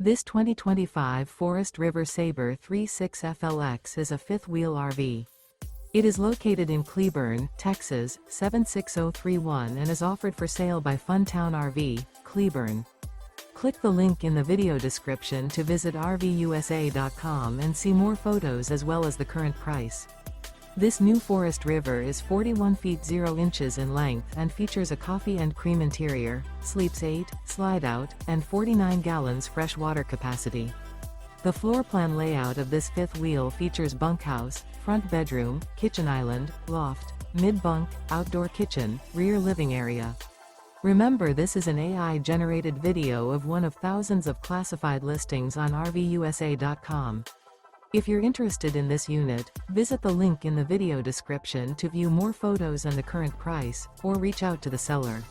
This 2025 Forest River Sabre 36 FLX is a fifth-wheel RV. It is located in Cleburne, Texas, 76031 and is offered for sale by Funtown RV, Cleburne. Click the link in the video description to visit RVUSA.com and see more photos as well as the current price. This new Forest River is 41 feet 0 inches in length and features a coffee and cream interior, sleeps 8, slide-out, and 49 gallons fresh water capacity. The floor plan layout of this fifth wheel features bunkhouse, front bedroom, kitchen island, loft, mid-bunk, outdoor kitchen, rear living area. Remember, this is an AI-generated video of one of thousands of classified listings on RVUSA.com. If you're interested in this unit, visit the link in the video description to view more photos and the current price, or reach out to the seller.